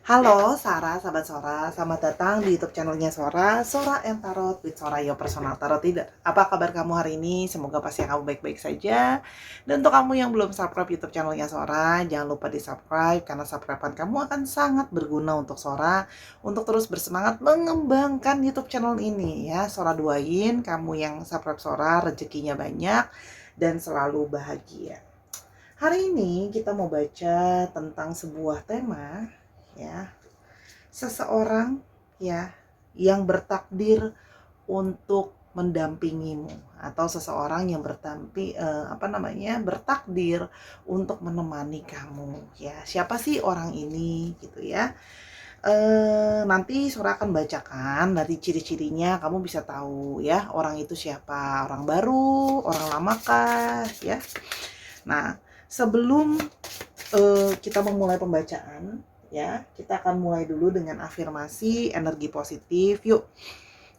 Halo Sarah, sahabat Sora, selamat datang di YouTube channelnya Sora, Sora and Tarot with Sora Your Personal Tarot Reader. Apa kabar kamu hari ini? Semoga pasti kamu baik-baik saja. Dan untuk kamu yang belum subscribe YouTube channelnya Sora, jangan lupa di subscribe karena subscribe kamu akan sangat berguna untuk Sora untuk terus bersemangat mengembangkan YouTube channel ini ya. Sora doain kamu yang subscribe Sora rezekinya banyak dan selalu bahagia. Hari ini kita mau baca tentang sebuah tema ya, seseorang ya yang bertakdir untuk mendampingimu atau seseorang yang bertakdir untuk menemani kamu ya. Siapa sih orang ini gitu ya. Nanti Sora akan bacakan dari ciri-cirinya, kamu bisa tahu ya orang itu siapa, orang baru, orang lamakah ya. Nah, sebelum kita memulai pembacaan ya, kita akan mulai dulu dengan afirmasi energi positif. Yuk,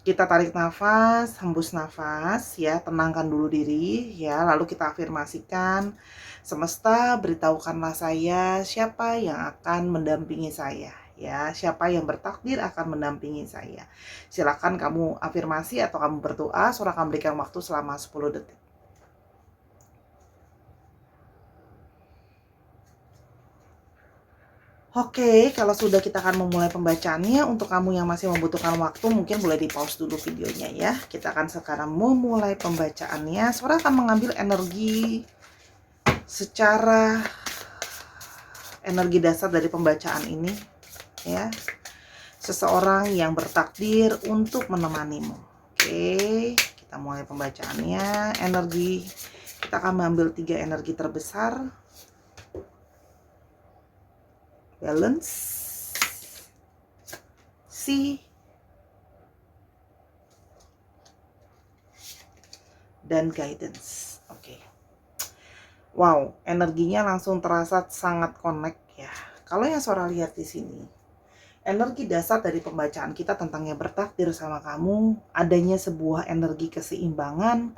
kita tarik nafas, hembus nafas ya, tenangkan dulu diri ya, lalu kita afirmasikan, semesta beritahukanlah saya siapa yang akan mendampingi saya ya, siapa yang bertakdir akan mendampingi saya. Silakan kamu afirmasi atau kamu berdoa. Sora akan berikan waktu selama 10 detik. Oke, kalau sudah kita akan memulai pembacaannya. Untuk kamu yang masih membutuhkan waktu, mungkin boleh di pause dulu videonya ya. Kita akan sekarang memulai pembacaannya. Sora akan mengambil energi secara energi dasar dari pembacaan ini ya. Seseorang yang bertakdir untuk menemanimu. Oke, kita mulai pembacaannya. Energi, kita akan mengambil 3 energi terbesar. Balance, C, dan guidance. Oke. Wow, energinya langsung terasa sangat connect ya. Kalau yang Sora lihat di sini, energi dasar dari pembacaan kita tentang yang bertakdir sama kamu, adanya sebuah energi keseimbangan,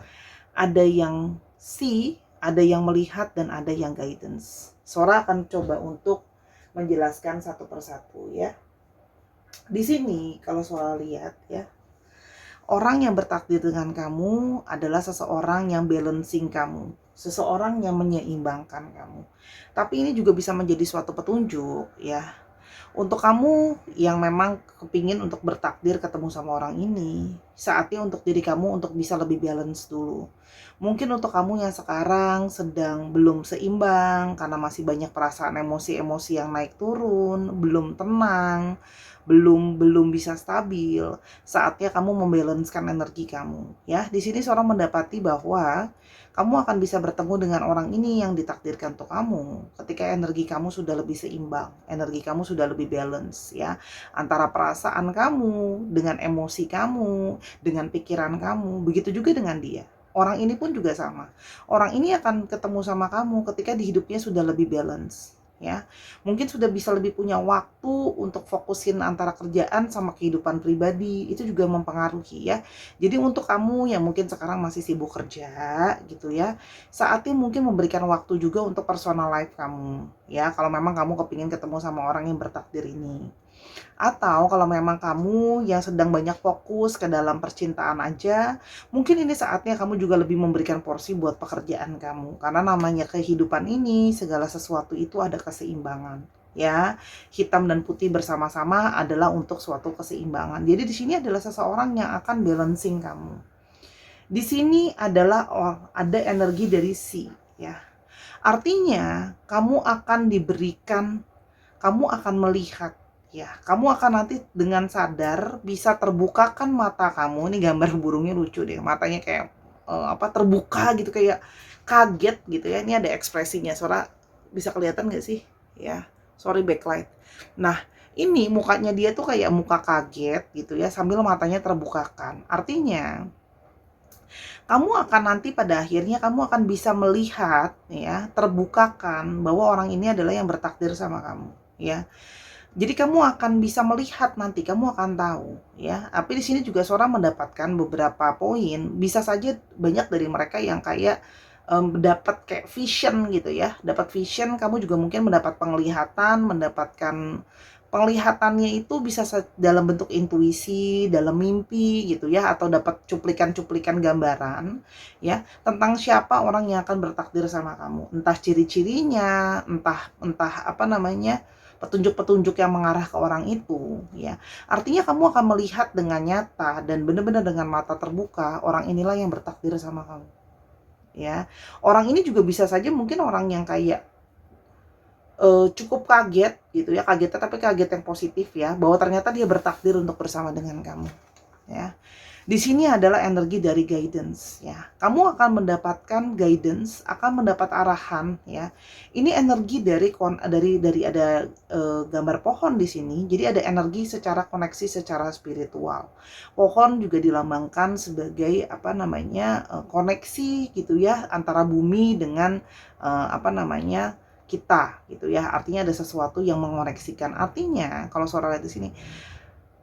ada yang C, ada yang melihat, dan ada yang guidance. Sora akan coba untuk menjelaskan satu persatu ya. Di sini kalau Sora lihat ya, orang yang bertakdir dengan kamu adalah seseorang yang balancing kamu, seseorang yang menyeimbangkan kamu. Tapi ini juga bisa menjadi suatu petunjuk ya, untuk kamu yang memang kepingin untuk bertakdir ketemu sama orang ini, saatnya untuk diri kamu untuk bisa lebih balance dulu. Mungkin untuk kamu yang sekarang sedang belum seimbang karena masih banyak perasaan emosi-emosi yang naik turun, belum tenang, belum bisa stabil, saatnya kamu membalancekan energi kamu ya. Di sini seorang mendapati bahwa kamu akan bisa bertemu dengan orang ini yang ditakdirkan untuk kamu ketika energi kamu sudah lebih seimbang, energi kamu sudah lebih balance ya, antara perasaan kamu dengan emosi kamu, dengan pikiran kamu. Begitu juga dengan dia. Orang ini pun juga sama. Orang ini akan ketemu sama kamu ketika di hidupnya sudah lebih balance ya. Mungkin sudah bisa lebih punya waktu untuk fokusin antara kerjaan sama kehidupan pribadi. Itu juga mempengaruhi ya. Jadi untuk kamu yang mungkin sekarang masih sibuk kerja gitu ya, saatnya mungkin memberikan waktu juga untuk personal life kamu ya, kalau memang kamu kepingin ketemu sama orang yang bertakdir ini. Atau kalau memang kamu yang sedang banyak fokus ke dalam percintaan aja, mungkin ini saatnya kamu juga lebih memberikan porsi buat pekerjaan kamu. Karena namanya kehidupan ini, segala sesuatu itu ada keseimbangan. Ya, hitam dan putih bersama-sama adalah untuk suatu keseimbangan. Jadi di sini adalah seseorang yang akan balancing kamu. Di sini adalah ada energi dari si, ya. Artinya kamu akan diberikan, kamu akan melihat ya, kamu akan nanti dengan sadar bisa terbukakan mata kamu. Ini gambar burungnya lucu deh, matanya kayak terbuka gitu, kayak kaget gitu ya. Ini ada ekspresinya, Sora bisa kelihatan nggak sih ya, sorry backlight. Nah, ini mukanya dia tuh kayak muka kaget gitu ya, sambil matanya terbukakan. Artinya kamu akan nanti pada akhirnya kamu akan bisa melihat ya, terbukakan bahwa orang ini adalah yang bertakdir sama kamu ya. Jadi kamu akan bisa melihat, nanti kamu akan tahu ya. Tapi di sini juga seorang mendapatkan beberapa poin. Bisa saja banyak dari mereka yang kayak dapat kayak vision gitu ya. Dapat vision, kamu juga mungkin mendapat penglihatan, mendapatkan Penglihatannya itu bisa dalam bentuk intuisi, dalam mimpi gitu ya, atau dapat cuplikan-cuplikan gambaran ya tentang siapa orang yang akan bertakdir sama kamu. Entah ciri-cirinya, entah apa namanya, petunjuk-petunjuk yang mengarah ke orang itu ya. Artinya kamu akan melihat dengan nyata dan benar-benar dengan mata terbuka orang inilah yang bertakdir sama kamu. Ya. Orang ini juga bisa saja mungkin orang yang kayak cukup kaget gitu ya, kagetnya tapi kaget yang positif ya, bahwa ternyata dia bertakdir untuk bersama dengan kamu ya. Di sini adalah energi dari guidance ya. Kamu akan mendapatkan guidance, akan mendapat arahan ya. Ini energi dari ada gambar pohon di sini. Jadi ada energi secara koneksi secara spiritual. Pohon juga dilambangkan sebagai apa namanya? Koneksi gitu ya antara bumi dengan apa namanya? Kita gitu ya. Artinya ada sesuatu yang mengoneksikan. Artinya kalau suara lihat di sini,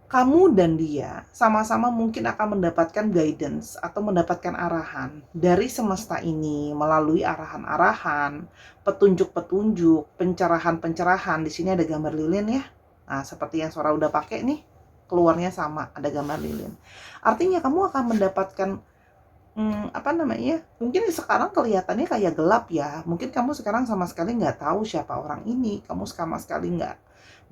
kamu dan dia sama-sama mungkin akan mendapatkan guidance atau mendapatkan arahan dari semesta ini melalui arahan-arahan, petunjuk-petunjuk, pencerahan-pencerahan. Di sini ada gambar lilin ya. Nah, seperti yang Sora udah pakai nih, keluarnya sama, ada gambar lilin. Artinya kamu akan mendapatkan apa namanya, mungkin sekarang kelihatannya kayak gelap ya, mungkin kamu sekarang sama sekali nggak tahu siapa orang ini, kamu sama sekali nggak,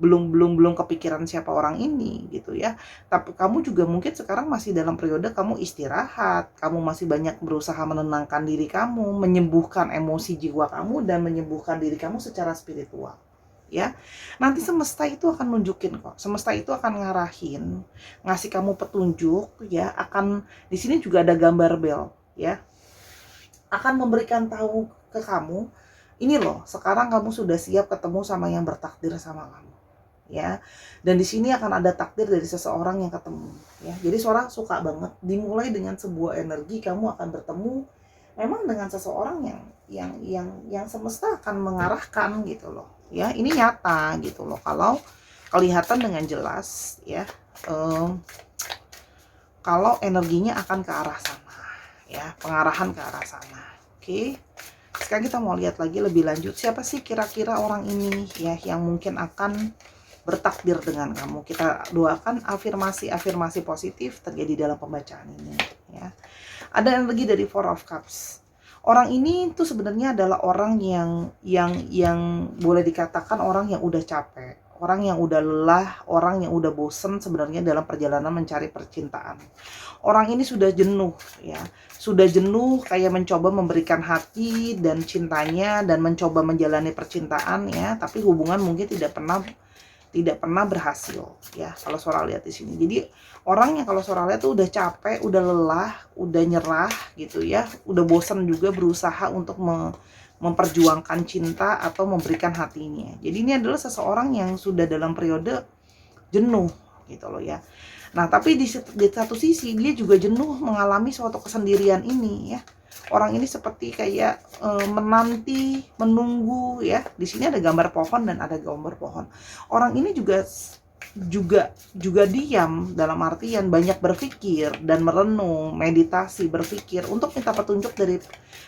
belum kepikiran siapa orang ini gitu ya. Tapi kamu juga mungkin sekarang masih dalam periode kamu istirahat, kamu masih banyak berusaha menenangkan diri kamu, menyembuhkan emosi jiwa kamu dan menyembuhkan diri kamu secara spiritual ya. Nanti semesta itu akan nunjukin kok, semesta itu akan ngarahin, ngasih kamu petunjuk ya. Akan di sini juga ada gambar bel ya, akan memberikan tahu ke kamu, ini loh sekarang kamu sudah siap ketemu sama yang bertakdir sama kamu ya. Dan di sini akan ada takdir dari seseorang yang ketemu ya. Jadi seorang suka banget dimulai dengan sebuah energi, kamu akan bertemu memang dengan seseorang yang semesta akan mengarahkan gitu loh ya. Ini nyata gitu loh kalau kelihatan dengan jelas ya. Kalau energinya akan ke arah sana ya, pengarahan ke arah sana. Oke, sekarang kita mau lihat lagi lebih lanjut, siapa sih kira-kira orang ini ya yang mungkin akan bertakdir dengan kamu. Kita doakan afirmasi positif terjadi dalam pembacaan ini ya. Ada energi dari Four of Cups. Orang ini tuh sebenarnya adalah orang yang boleh dikatakan orang yang udah capek, orang yang udah lelah, orang yang udah bosen sebenarnya dalam perjalanan mencari percintaan. Orang ini sudah jenuh ya, sudah jenuh kayak mencoba memberikan hati dan cintanya dan mencoba menjalani percintaan ya, tapi hubungan mungkin tidak pernah berhasil ya kalau Sora lihat di sini. Jadi orang yang kalau Sora lihat tuh udah capek, udah lelah, udah nyerah gitu ya, udah bosan juga berusaha untuk memperjuangkan cinta atau memberikan hatinya. Jadi ini adalah seseorang yang sudah dalam periode jenuh gitu loh ya. Nah, tapi di satu sisi dia juga jenuh mengalami suatu kesendirian ini ya. Orang ini seperti kayak menanti, menunggu ya. Di sini ada gambar pohon dan ada gambar pohon. Orang ini juga diam, dalam artian banyak berpikir dan merenung, meditasi, berpikir untuk minta petunjuk dari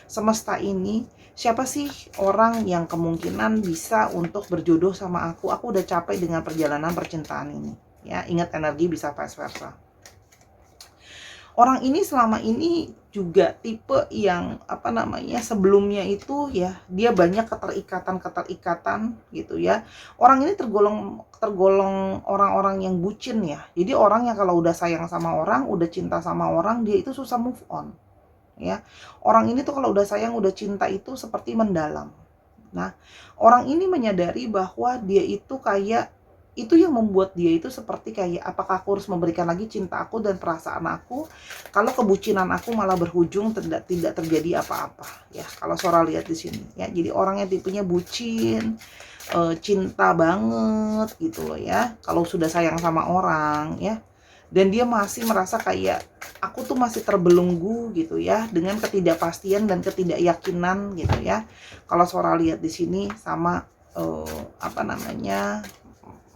semesta ini. Siapa sih orang yang kemungkinan bisa untuk berjodoh sama aku? Aku udah capek dengan perjalanan percintaan ini. Ya, ingat energi bisa vice versa. Orang ini selama ini juga tipe yang apa namanya, sebelumnya itu ya dia banyak keterikatan gitu ya. Orang ini tergolong orang-orang yang bucin ya. Jadi orang yang kalau udah sayang sama orang, udah cinta sama orang, dia itu susah move on ya. Orang ini tuh kalau udah sayang, udah cinta itu seperti mendalam. Nah, orang ini menyadari bahwa dia itu kayak itu yang membuat dia itu seperti kayak, apakah aku harus memberikan lagi cinta aku dan perasaan aku kalau kebucinan aku malah berujung tidak terjadi apa-apa ya. Kalau Sora lihat di sini ya, jadi orangnya tipenya bucin, cinta banget gitu loh ya kalau sudah sayang sama orang ya. Dan dia masih merasa kayak aku tuh masih terbelenggu gitu ya dengan ketidakpastian dan ketidakyakinan gitu ya. Kalau Sora lihat di sini sama apa namanya,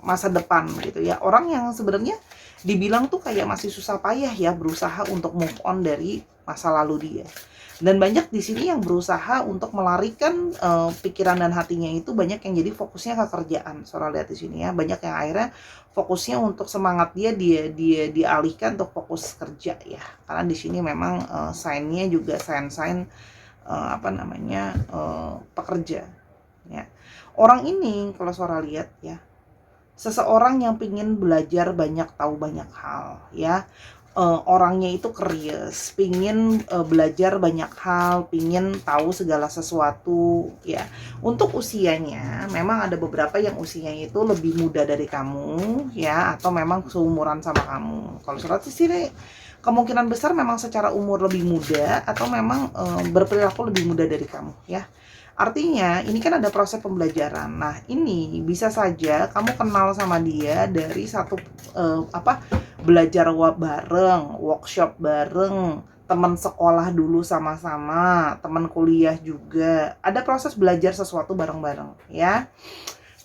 masa depan gitu ya. Orang yang sebenarnya dibilang tuh kayak masih susah payah ya berusaha untuk move on dari masa lalu dia. Dan banyak di sini yang berusaha untuk melarikan pikiran dan hatinya itu, banyak yang jadi fokusnya ke kerjaan. Saudara lihat di sini ya, banyak yang akhirnya fokusnya untuk semangat dia dialihkan untuk fokus kerja ya. Karena di sini memang sign-nya juga sign pekerja ya. Orang ini kalau saudara lihat ya, seseorang yang pingin belajar banyak, tahu banyak hal ya. Orangnya itu curious, pingin belajar banyak hal, pingin tahu segala sesuatu ya. Untuk usianya memang ada beberapa yang usianya itu lebih muda dari kamu ya, atau memang seumuran sama kamu. Kalau surat di sini kemungkinan besar memang secara umur lebih muda, atau memang berperilaku lebih muda dari kamu ya. Artinya ini kan ada proses pembelajaran. Nah, ini bisa saja kamu kenal sama dia dari satu belajar bareng, workshop bareng, teman sekolah dulu sama-sama, teman kuliah juga. Ada proses belajar sesuatu bareng-bareng ya.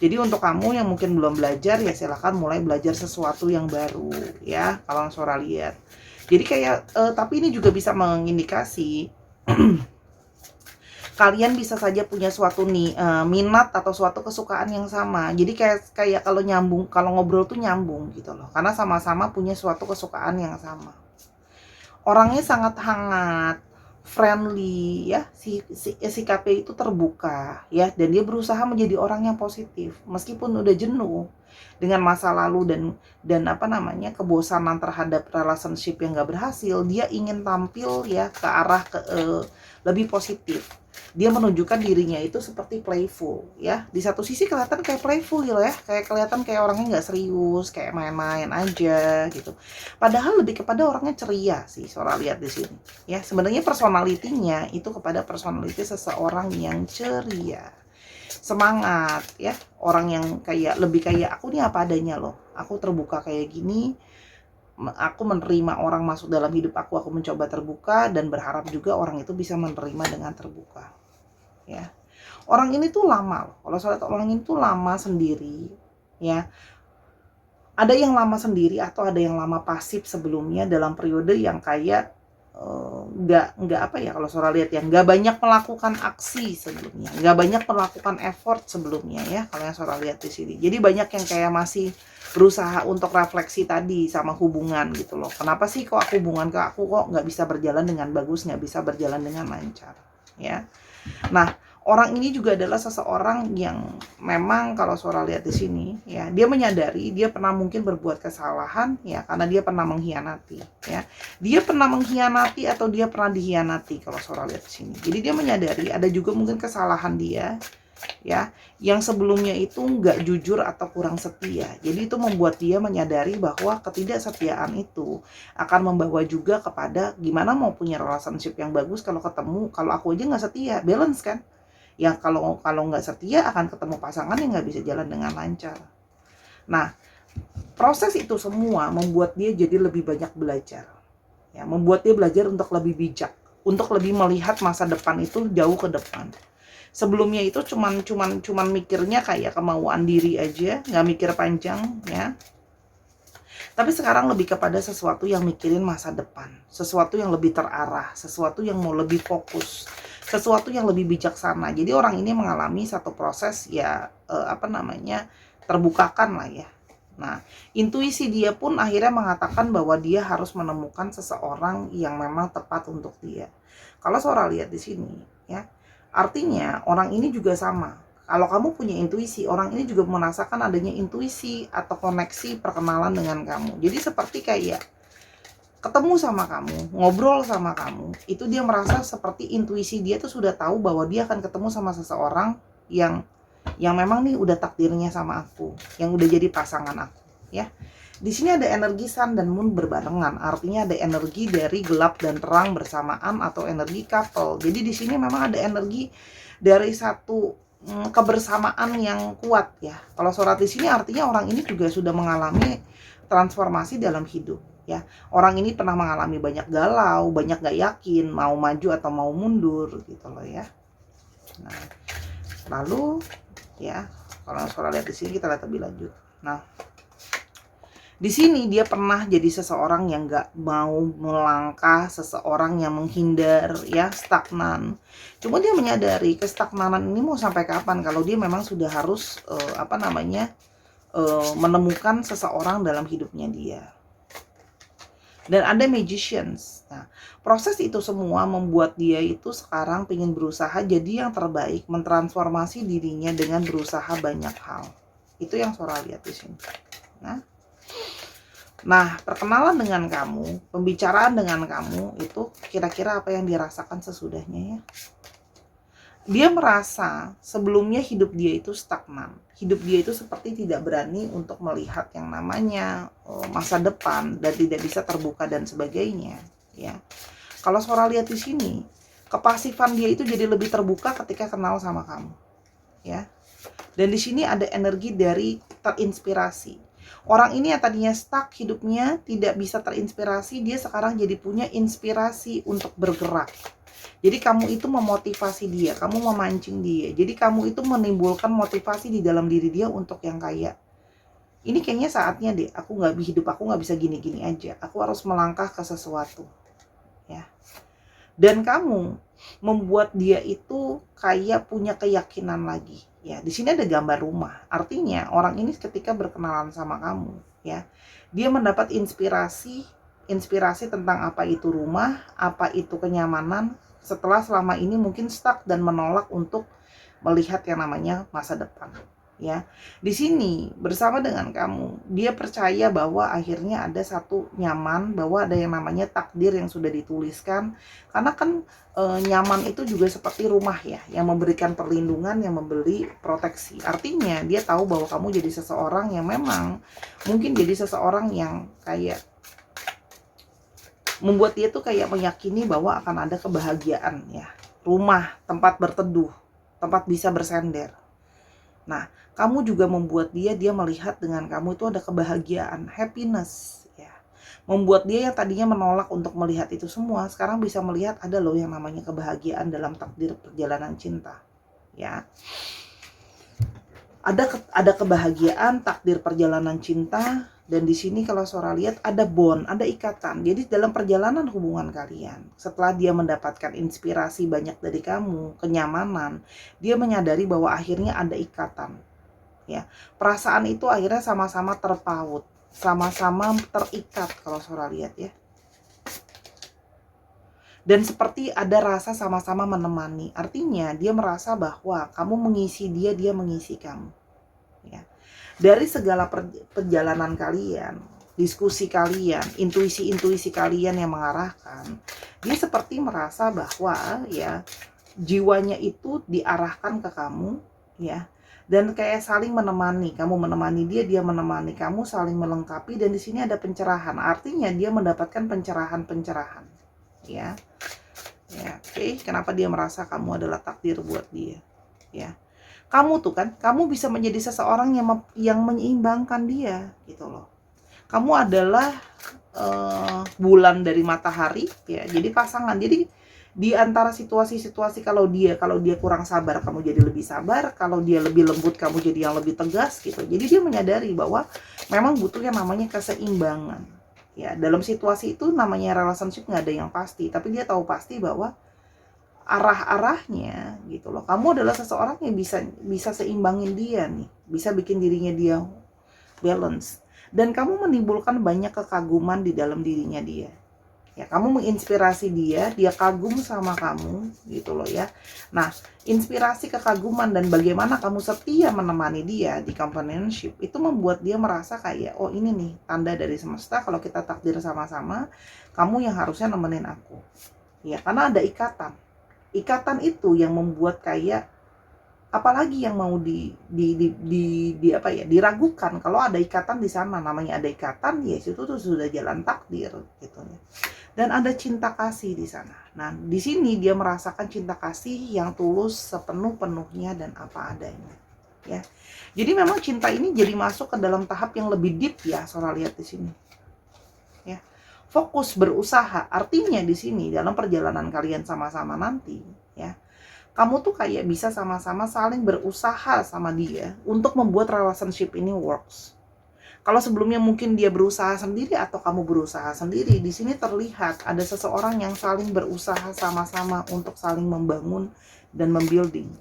Jadi untuk kamu yang mungkin belum belajar ya silahkan mulai belajar sesuatu yang baru ya, kalau suara lihat. Jadi kayak tapi ini juga bisa mengindikasi kalian bisa saja punya suatu minat atau suatu kesukaan yang sama. Jadi kayak kalau nyambung, kalau ngobrol tuh nyambung gitu loh. Karena sama-sama punya suatu kesukaan yang sama. Orangnya sangat hangat, friendly ya, sikapnya itu terbuka ya, dan dia berusaha menjadi orang yang positif meskipun udah jenuh dengan masa lalu dan kebosanan terhadap relationship yang gak berhasil. Dia ingin tampil ya ke arah lebih positif. Dia menunjukkan dirinya itu seperti playful ya. Di satu sisi kelihatan kayak playful ya, kayak kelihatan kayak orangnya nggak serius, kayak main-main aja gitu. Padahal lebih kepada orangnya ceria sih, Sora lihat di sini ya. Sebenarnya personalitinya itu kepada personality seseorang yang ceria, semangat ya, orang yang kayak lebih kayak aku nih apa adanya loh, aku terbuka kayak gini, aku menerima orang masuk dalam hidup aku mencoba terbuka dan berharap juga orang itu bisa menerima dengan terbuka ya. Orang ini tuh lama loh, kalau saya lihat orang ini tuh lama sendiri ya. Ada yang lama sendiri atau ada yang lama pasif sebelumnya dalam periode yang kayak nggak kalau Sora lihat ya, nggak banyak melakukan aksi sebelumnya, nggak banyak melakukan effort sebelumnya ya, kalau yang Sora lihat di sini. Jadi banyak yang kayak masih berusaha untuk refleksi tadi sama hubungan gitu loh. Kenapa sih kok hubungan ke aku kok nggak bisa berjalan dengan bagus, nggak bisa berjalan dengan lancar ya. Nah, orang ini juga adalah seseorang yang memang kalau Sora lihat di sini ya, dia menyadari dia pernah mungkin berbuat kesalahan ya, karena dia pernah mengkhianati ya. Dia pernah mengkhianati atau dia pernah dikhianati kalau Sora lihat di sini. Jadi dia menyadari ada juga mungkin kesalahan dia ya, yang sebelumnya itu nggak jujur atau kurang setia. Jadi itu membuat dia menyadari bahwa ketidaksetiaan itu akan membawa juga kepada gimana mau punya relationship yang bagus kalau aku aja nggak setia, balance kan? Yang kalau nggak setia akan ketemu pasangan yang nggak bisa jalan dengan lancar. Nah, proses itu semua membuat dia jadi lebih banyak belajar ya, membuat dia belajar untuk lebih bijak, untuk lebih melihat masa depan itu jauh ke depan. Sebelumnya itu cuman mikirnya kayak kemauan diri aja, nggak mikir panjang ya. Tapi sekarang lebih kepada sesuatu yang mikirin masa depan, sesuatu yang lebih terarah, sesuatu yang mau lebih fokus, sesuatu yang lebih bijaksana. Jadi orang ini mengalami satu proses ya, terbukakan lah ya. Nah, intuisi dia pun akhirnya mengatakan bahwa dia harus menemukan seseorang yang memang tepat untuk dia. Kalau Sora lihat di sini ya, artinya orang ini juga sama. Kalau kamu punya intuisi, orang ini juga merasakan adanya intuisi atau koneksi perkenalan dengan kamu. Jadi seperti kayak ketemu sama kamu, ngobrol sama kamu, itu dia merasa seperti intuisi dia tuh sudah tahu bahwa dia akan ketemu sama seseorang yang memang nih udah takdirnya sama aku, yang udah jadi pasangan aku, ya. Di sini ada energi Sun dan Moon berbarengan, artinya ada energi dari gelap dan terang bersamaan atau energi couple. Jadi di sini memang ada energi dari satu kebersamaan yang kuat ya. Kalau surat di sini artinya orang ini juga sudah mengalami transformasi dalam hidup ya. Orang ini pernah mengalami banyak galau, banyak gak yakin mau maju atau mau mundur gitu loh ya. Nah, lalu ya, kalau surat lihat di sini kita lihat lebih lanjut. Nah, Di sini dia pernah jadi seseorang yang nggak mau melangkah, seseorang yang menghindar, ya, stagnan. Cuma dia menyadari kestagnanan ini mau sampai kapan kalau dia memang sudah harus menemukan seseorang dalam hidupnya dia. Dan ada magicians. Nah, proses itu semua membuat dia itu sekarang ingin berusaha jadi yang terbaik, mentransformasi dirinya dengan berusaha banyak hal. Itu yang Sora lihat di sini. Nah, perkenalan dengan kamu, pembicaraan dengan kamu itu kira-kira apa yang dirasakan sesudahnya ya? Dia merasa sebelumnya hidup dia itu stagnan. Hidup dia itu seperti tidak berani untuk melihat yang namanya masa depan dan tidak bisa terbuka dan sebagainya, ya. Kalau Sora lihat di sini, kepasifan dia itu jadi lebih terbuka ketika kenal sama kamu, ya. Dan di sini ada energi dari terinspirasi. Orang ini yang tadinya stuck hidupnya, tidak bisa terinspirasi, dia sekarang jadi punya inspirasi untuk bergerak. Jadi kamu itu memotivasi dia, kamu memancing dia. Jadi kamu itu menimbulkan motivasi di dalam diri dia untuk yang kayak, ini kayaknya saatnya deh, aku nggak bisa gini-gini aja. Aku harus melangkah ke sesuatu, ya. Dan kamu membuat dia itu kayak punya keyakinan lagi, ya. Di sini ada gambar rumah, artinya orang ini ketika berkenalan sama kamu, ya, dia mendapat inspirasi tentang apa itu rumah, apa itu kenyamanan, setelah selama ini mungkin stuck dan menolak untuk melihat yang namanya masa depan, ya. Di sini bersama dengan kamu, dia percaya bahwa akhirnya ada satu nyaman, bahwa ada yang namanya takdir yang sudah dituliskan. Karena kan nyaman itu juga seperti rumah ya, yang memberikan perlindungan, yang memberi proteksi. Artinya dia tahu bahwa kamu jadi seseorang yang memang mungkin jadi seseorang yang kayak membuat dia tuh kayak meyakini bahwa akan ada kebahagiaan, ya. Rumah, tempat berteduh, tempat bisa bersender. Nah, kamu juga membuat dia melihat dengan kamu itu ada kebahagiaan, happiness, ya. Membuat dia yang tadinya menolak untuk melihat itu semua, sekarang bisa melihat ada loh yang namanya kebahagiaan dalam takdir perjalanan cinta, ya. Ada kebahagiaan takdir perjalanan cinta. Dan di sini kalau Sora lihat ada bond, ada ikatan. Jadi dalam perjalanan hubungan kalian, setelah dia mendapatkan inspirasi banyak dari kamu, kenyamanan, dia menyadari bahwa akhirnya ada ikatan, ya. Perasaan itu akhirnya sama-sama terpaut, sama-sama terikat kalau Sora lihat ya. Dan seperti ada rasa sama-sama menemani. Artinya dia merasa bahwa kamu mengisi dia, dia mengisi kamu, ya. Dari segala perjalanan kalian, diskusi kalian, intuisi kalian yang mengarahkan, dia seperti merasa bahwa ya jiwanya itu diarahkan ke kamu, ya. Dan kayak saling menemani, kamu menemani dia, dia menemani kamu, saling melengkapi. Dan di sini ada pencerahan, artinya dia mendapatkan pencerahan, ya. Ya, oke. Kenapa dia merasa kamu adalah takdir buat dia, ya. Kamu tuh kan, kamu bisa menjadi seseorang yang menyeimbangkan dia gitu loh. Kamu adalah bulan dari matahari, ya. Jadi pasangan. Jadi di antara situasi-situasi kalau dia kurang sabar, kamu jadi lebih sabar. Kalau dia lebih lembut, kamu jadi yang lebih tegas gitu. Jadi dia menyadari bahwa memang butuh yang namanya keseimbangan, ya. Dalam situasi itu namanya relationship nggak ada yang pasti, tapi dia tahu pasti bahwa arah-arahnya gitu loh. Kamu adalah seseorang yang bisa seimbangin dia nih, bisa bikin dirinya dia balance. Dan kamu menimbulkan banyak kekaguman di dalam dirinya dia. Ya, kamu menginspirasi dia, dia kagum sama kamu gitu loh ya. Nah, inspirasi, kekaguman, dan bagaimana kamu setia menemani dia di companionship itu membuat dia merasa kayak, oh ini nih tanda dari semesta kalau kita takdir sama-sama, kamu yang harusnya nemenin aku. Ya, karena ada ikatan. Ikatan itu yang membuat kayak apalagi yang mau diragukan. Kalau ada ikatan di sana, namanya ada ikatan, ya itu tuh sudah jalan takdir gitu ya. Dan ada cinta kasih di sana. Nah, di sini dia merasakan cinta kasih yang tulus sepenuh-penuhnya dan apa adanya, ya. Jadi memang cinta ini jadi masuk ke dalam tahap yang lebih deep ya, Sora lihat di sini. Ya. Fokus berusaha, artinya di sini dalam perjalanan kalian sama-sama nanti, ya. Kamu tuh kayak bisa sama-sama saling berusaha sama dia untuk membuat relationship ini works. Kalau sebelumnya mungkin dia berusaha sendiri atau kamu berusaha sendiri, di sini terlihat ada seseorang yang saling berusaha sama-sama untuk saling membangun dan membuilding.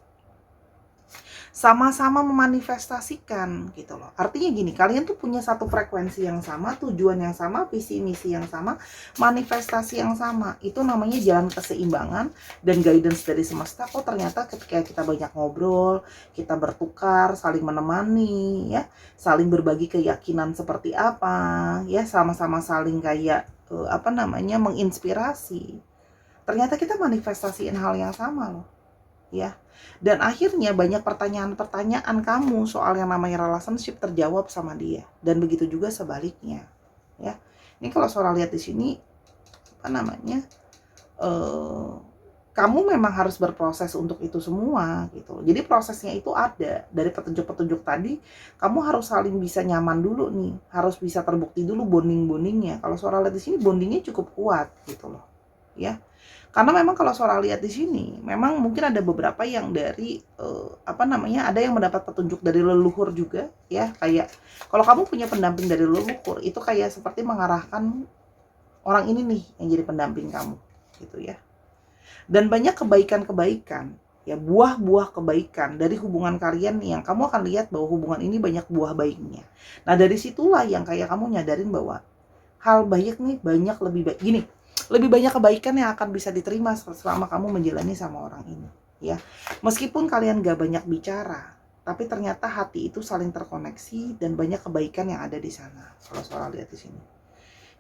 Sama-sama memanifestasikan gitu loh. Artinya gini, kalian tuh punya satu frekuensi yang sama, tujuan yang sama, visi misi yang sama, manifestasi yang sama. Itu namanya jalan keseimbangan dan guidance dari semesta. Kok ternyata ketika kita banyak ngobrol, kita bertukar, saling menemani ya, saling berbagi keyakinan seperti apa, ya sama-sama saling kayak menginspirasi. Ternyata kita manifestasiin hal yang sama loh. Ya. Dan akhirnya banyak pertanyaan-pertanyaan kamu soal yang namanya relationship terjawab sama dia, dan begitu juga sebaliknya ya. Ini kalau Sora lihat di sini kamu memang harus berproses untuk itu semua gitu. Jadi prosesnya itu ada dari petunjuk-petunjuk tadi. Kamu harus saling bisa nyaman dulu nih, harus bisa terbukti dulu bondingnya. Kalau Sora lihat di sini bondingnya cukup kuat gitu loh ya. Karena memang kalau Sora lihat di sini, memang mungkin ada beberapa yang dari ada yang mendapat petunjuk dari leluhur juga ya. Kayak kalau kamu punya pendamping dari leluhur, itu kayak seperti mengarahkan orang ini nih yang jadi pendamping kamu gitu ya. Dan banyak kebaikan-kebaikan ya, buah-buah kebaikan dari hubungan kalian yang kamu akan lihat bahwa hubungan ini banyak buah baiknya. Nah dari situlah yang kayak kamu nyadarin bahwa hal baik nih banyak, lebih baik gini, lebih banyak kebaikan yang akan bisa diterima selama kamu menjalani sama orang ini ya. Meskipun kalian gak banyak bicara, tapi ternyata hati itu saling terkoneksi dan banyak kebaikan yang ada di sana kalau Sora lihat di sini.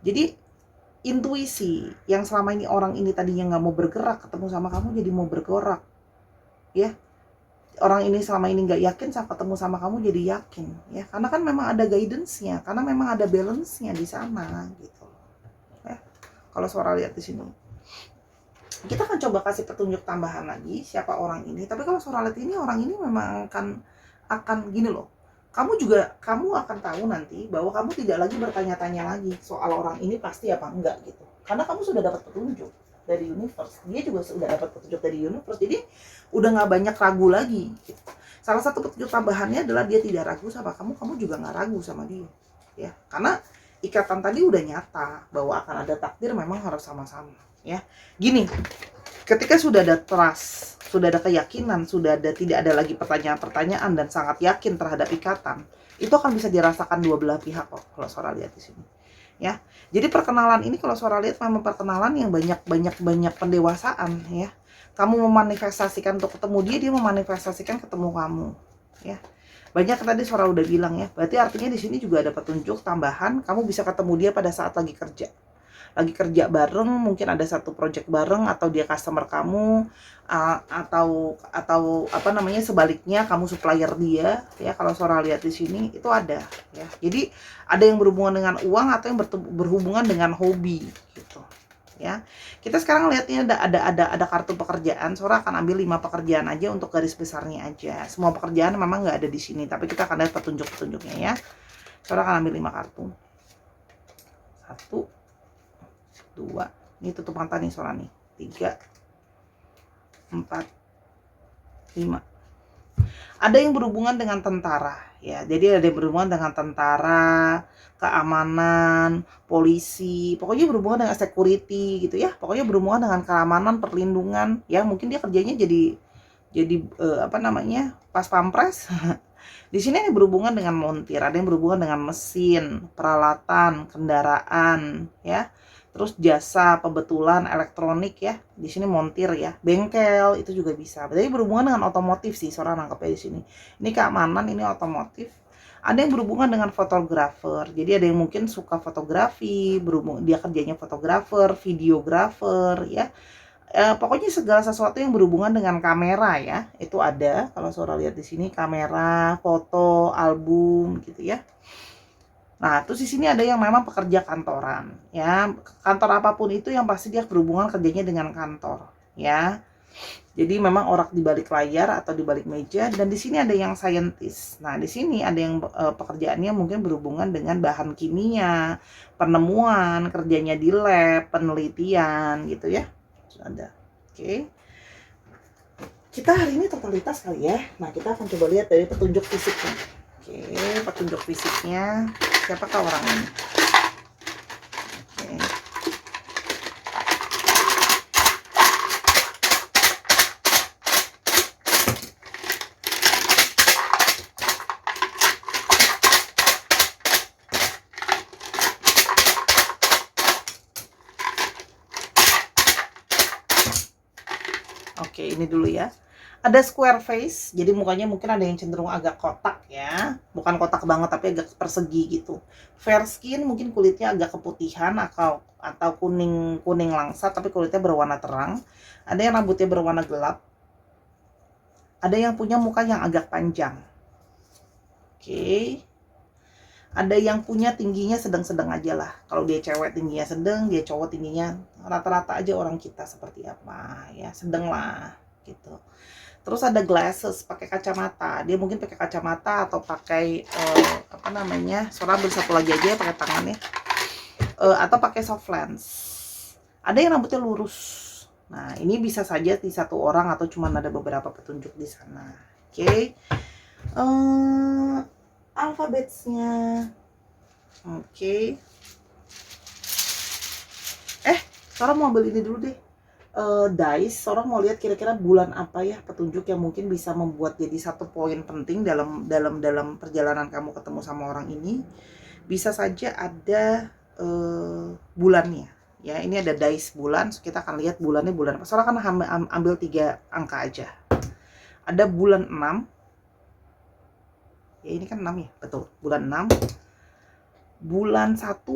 Jadi intuisi yang selama ini orang ini tadinya nggak mau bergerak, ketemu sama kamu jadi mau bergerak ya. Orang ini selama ini nggak yakin, saat ketemu sama kamu jadi yakin ya, karena kan memang ada guidance-nya, karena memang ada balance-nya di sana gitu ya. Kalau Sora lihat di sini, kita akan coba kasih petunjuk tambahan lagi siapa orang ini. Tapi kalau Sora lihat ini, orang ini memang akan gini loh. Kamu akan tahu nanti bahwa kamu tidak lagi bertanya-tanya lagi soal orang ini pasti apa enggak gitu. Karena kamu sudah dapat petunjuk dari universe. Dia juga sudah dapat petunjuk dari universe. Jadi udah nggak banyak ragu lagi gitu. Salah satu petunjuk tambahannya adalah dia tidak ragu sama kamu juga nggak ragu sama dia ya. Karena ikatan tadi udah nyata bahwa akan ada takdir, memang harus sama-sama ya. Gini, ketika sudah ada trust, sudah ada keyakinan, tidak ada lagi pertanyaan-pertanyaan dan sangat yakin terhadap ikatan, itu akan bisa dirasakan dua belah pihak kok kalau Sora lihat di sini ya. Jadi perkenalan ini kalau Sora lihat memang perkenalan yang banyak pendewasaan ya. Kamu memanifestasikan untuk ketemu dia memanifestasikan ketemu kamu ya. Banyak tadi Sora udah bilang ya, berarti artinya di sini juga ada petunjuk tambahan, kamu bisa ketemu dia pada saat lagi kerja bareng, mungkin ada satu project bareng, atau dia customer kamu, atau sebaliknya kamu supplier dia ya. Kalau Sora lihat di sini itu ada ya. Jadi ada yang berhubungan dengan uang atau yang berhubungan dengan hobi gitu ya. Kita sekarang lihatnya ada kartu pekerjaan. Sora akan ambil 5 pekerjaan aja untuk garis besarnya aja. Semua pekerjaan memang nggak ada di sini, tapi kita akan lihat petunjuk-petunjuknya ya. Sora akan ambil 5 kartu. 1 2, ini tutup mata nih Sora nih. 3 4 5. Ada yang berhubungan dengan tentara ya. Jadi ada yang berhubungan dengan tentara, keamanan, polisi, pokoknya berhubungan dengan security gitu ya. Pokoknya berhubungan dengan keamanan, perlindungan ya. Mungkin dia kerjanya jadi pas pampres. Di sini ada berhubungan dengan montir, ada yang berhubungan dengan mesin, peralatan, kendaraan ya. Terus jasa pembetulan elektronik ya, di sini montir ya, bengkel itu juga bisa. Jadi berhubungan dengan otomotif sih Sora nangkepnya di sini. Ini keamanan, ini otomotif. Ada yang berhubungan dengan fotografer. Jadi ada yang mungkin suka fotografi, dia kerjanya fotografer, videografer ya. Pokoknya segala sesuatu yang berhubungan dengan kamera ya, itu ada. Kalau Sora lihat di sini kamera, foto, album gitu ya. Nah, terus di sini ada yang memang pekerja kantoran, ya. Kantor apapun itu yang pasti dia berhubungan kerjanya dengan kantor, ya. Jadi memang orang di balik layar atau di balik meja. Dan di sini ada yang scientist. Nah, di sini ada yang pekerjaannya mungkin berhubungan dengan bahan kimia, penemuan, kerjanya di lab, penelitian, gitu ya. Ada. Oke. Kita hari ini totalitas kali ya. Nah, kita akan coba lihat dari petunjuk fisiknya. Oke, petunjuk fisiknya. Siapakah orang ini? Oke. Oke, ini dulu ya. Ada square face, jadi mukanya mungkin ada yang cenderung agak kotak ya. Bukan kotak banget tapi agak persegi gitu. Fair skin, mungkin kulitnya agak keputihan atau kuning langsat tapi kulitnya berwarna terang. Ada yang rambutnya berwarna gelap. Ada yang punya muka yang agak panjang. Oke. Ada yang punya tingginya sedang-sedang aja lah. Kalau dia cewek tingginya sedang, dia cowok tingginya rata-rata aja orang kita seperti apa ya, sedang lah gitu. Terus ada glasses, pakai kacamata. Dia mungkin pakai kacamata atau pakai apa namanya? Sora bersatu lagi aja pakai tangannya. Atau pakai soft lens. Ada yang rambutnya lurus. Nah, ini bisa saja di satu orang atau cuma ada beberapa petunjuk di sana. Oke. Alfabetnya. Oke. Sora mau ambil ini dulu deh. Dice, orang mau lihat kira-kira bulan apa ya petunjuk yang mungkin bisa membuat jadi satu poin penting dalam perjalanan kamu ketemu sama orang ini. Bisa saja ada bulannya ya. Ini ada dice bulan, so kita akan lihat bulannya bulan apa. Soalnya kan ambil 3 angka aja. Ada bulan 6 ya, ini kan 6 ya, betul, bulan 6. Bulan 1,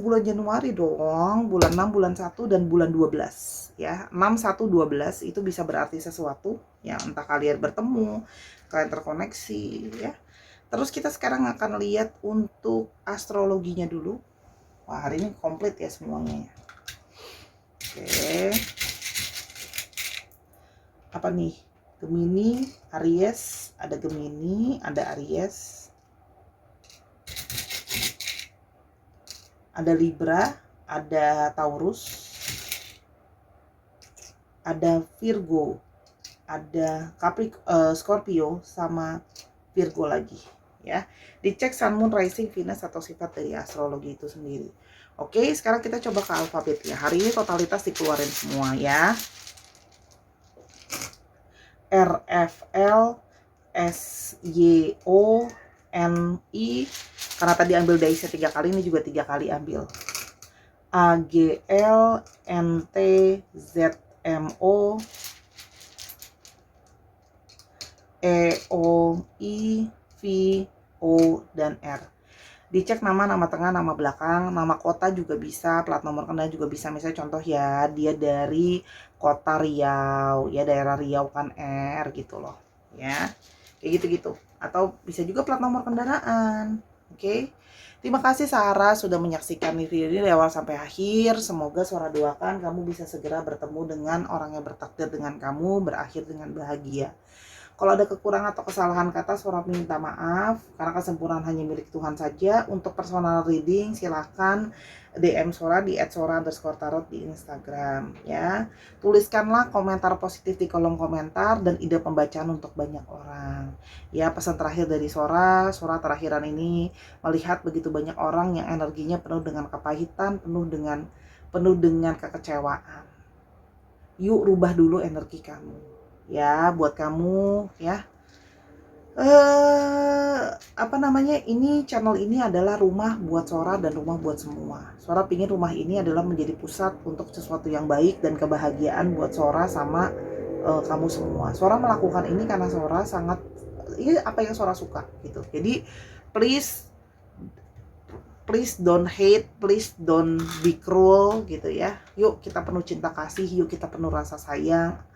bulan Januari dong. Bulan 6, bulan 1, dan bulan 12 ya. 6, 1, 12 itu bisa berarti sesuatu ya, entah kalian bertemu, kalian terkoneksi ya. Terus kita sekarang akan lihat untuk astrologinya dulu. Wah, hari ini komplit ya semuanya ya. Oke. Apa nih? Gemini, Aries, ada Gemini, ada Aries. Ada Libra, ada Taurus, ada Virgo, ada Scorpio, sama Virgo lagi ya. Dicek Sun, Moon, Rising, Venus atau sifat dari astrologi itu sendiri. Oke, sekarang kita coba ke alfabetnya. Hari ini totalitas dikeluarin semua ya. R, F, L, S, Y, O, N, I. Karena tadi ambil dice 3 kali, ini juga 3 kali ambil. A, G, L, N, T, Z, M, O, E, O, I, V, O, dan R. Dicek nama tengah, nama belakang, nama kota juga bisa, plat nomor kendaraan juga bisa. Misalnya contoh ya, dia dari kota Riau, ya daerah Riau kan R gitu loh, ya. Kayak gitu-gitu. Atau bisa juga plat nomor kendaraan. Oke. Terima kasih Sarah sudah menyaksikan video ini dari awal sampai akhir. Semoga Sora doakan kamu bisa segera bertemu dengan orang yang bertakdir dengan kamu, berakhir dengan bahagia. Kalau ada kekurangan atau kesalahan kata, Sora minta maaf karena kesempurnaan hanya milik Tuhan saja. Untuk personal reading silahkan DM Sora di @sora_tarot di Instagram ya. Tuliskanlah komentar positif di kolom komentar dan ide pembacaan untuk banyak orang. Ya, pesan terakhir dari Sora terakhiran ini melihat begitu banyak orang yang energinya penuh dengan kepahitan, penuh dengan kekecewaan. Yuk rubah dulu energi kamu. Ya, buat kamu ya. Ini channel ini adalah rumah buat Sora dan rumah buat semua. Sora pingin rumah ini adalah menjadi pusat untuk sesuatu yang baik dan kebahagiaan buat Sora sama kamu semua. Sora melakukan ini karena Sora sangat ini apa yang Sora suka gitu. Jadi please don't hate, please don't be cruel gitu ya. Yuk kita penuh cinta kasih, yuk kita penuh rasa sayang.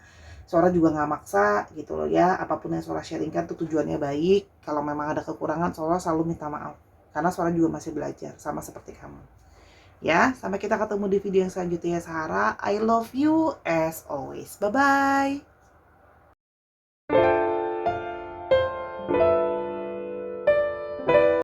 Sora juga nggak maksa gitu loh ya. Apapun yang Sora sharingkan tuh tujuannya baik. Kalau memang ada kekurangan, Sora selalu minta maaf. Karena Sora juga masih belajar, sama seperti kamu. Ya, sampai kita ketemu di video yang selanjutnya ya Sarah. I love you as always. Bye-bye.